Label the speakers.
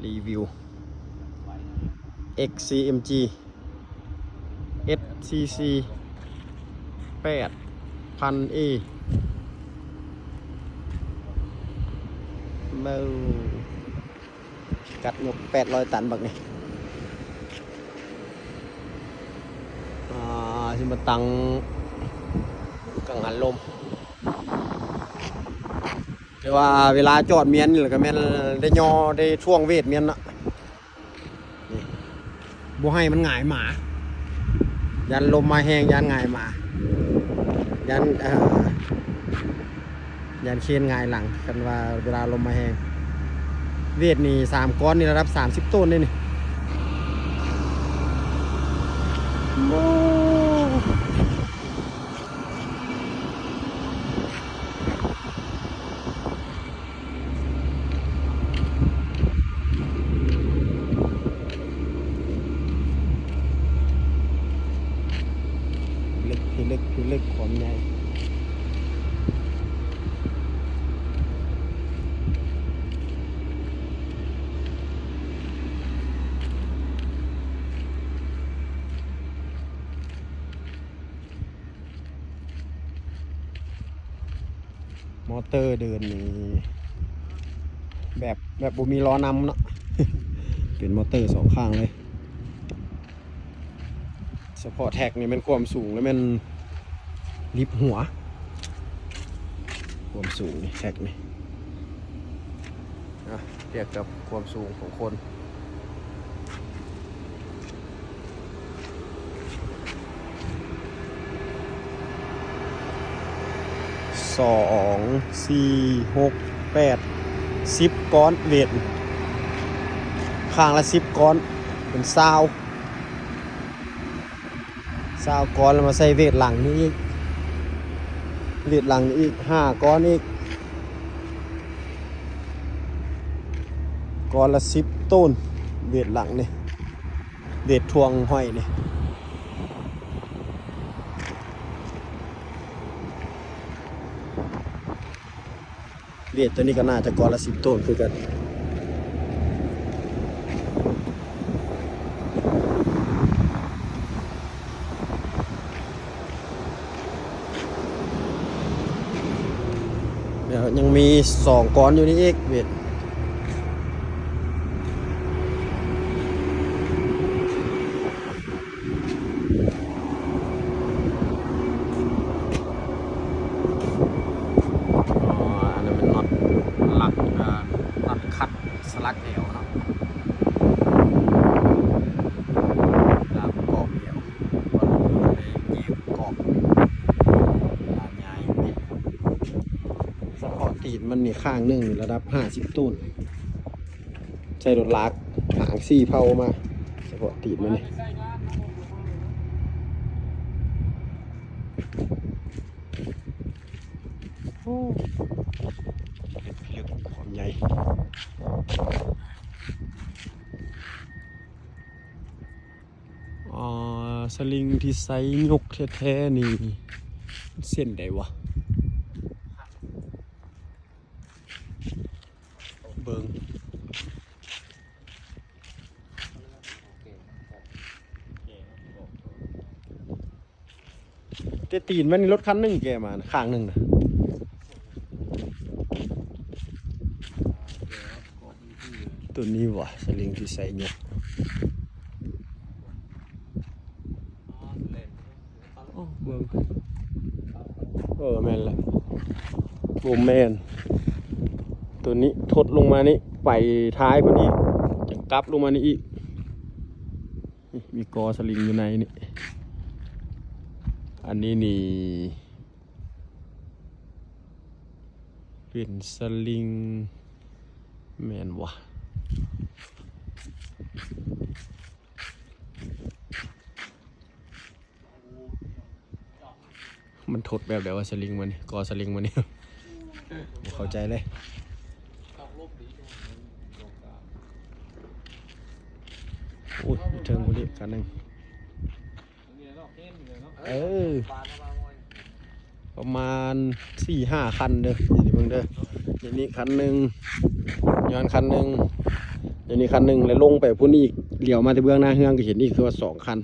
Speaker 1: รีวิว XCMG SCC 8,000A เบากัดงบ800 ตันบักนี่ที่มาตั้งกังหันลมแต่ว่าเวลาจอดเมียนนี่แหละก็แม่นได้ยอได้ช่วงเวทเมียนเนาะนี่บ่ให้มันหงายหมายันลมมาแห้งยันหงายหมายันยันเคนหงายหลังกันว่าเวลาลมมาแห้งเวทนี่3 ก้อนนี่ระดับ30 ต้นนี่ลึกความใหญ่มอเตอร์เดินนี่แบบบ่มีล้อนำเนาะ เป็นมอเตอร์2 ข้างเลยเฉพาะแท็กนี่มันความสูงแล้วมันลิฟหัวความสูงนี่แท็กนี่เทียบกับความสูงของคน2 4 6 8 10 ก้อนเวทข้างละ10 ก้อนเป็น20ก้อนแล้วมาใส่เวทหลังนี่อีกเวทหลังอีก5 ก้อนอีกก้อนละ10 ต้นเวทหลังนี่เวททวงห้อยนี่เวทตัวนี้ก็น่าจะก้อนละ10 ต้นคือกันเดี๋ยวยังมี2 ก้อนอยู่นี่อีกเวทอันนั้นเป็นน็อตหลักน็อตคัดสลักเอวเนาะดาบกรอบเอวก็เลยยืมกรอบดาบใหญ่สปอร์ตตีนมันมีข้างหนึ่งระดับ50 ต้นใช้รถลากหาง4 เผามาสปอร์ตตีนมันนี่เลือกความใหญ่สลิงที่ไซยกแท้ๆนี่เส้นใดวะเบิงเตตีนมันรถคันหนึ่งแกมาข้างหนึ่งนะตัวนี้วะสลิงที่ไซยกเบิงแม่นละโบแมนตัวนี้ทดลงมานี่ไปท้ายพอดีจะกลับลงมานี่อีกมีกอสลิงอยู่ในนี่อันนี้นี่เป็นสลิงแมนวะมันทดแบบเดียวว่าสลิงมันกอสลิงมันนี่เข้าใจเลยโอ้ยเชิงคนนี้กันหนึ่ง ประมาณ 4-5 คันเด้ออย่างนี้เบิ่งเด้ออย่างนี้คันหนึ่งย้อนคันหนึ่งอย่างนี้คันหนึ่งแล้วลงไปพุ่นอีกเหลียวมาที่เบื้องหน้าเฮืองก็เห็นนี่คือว่า2 คัน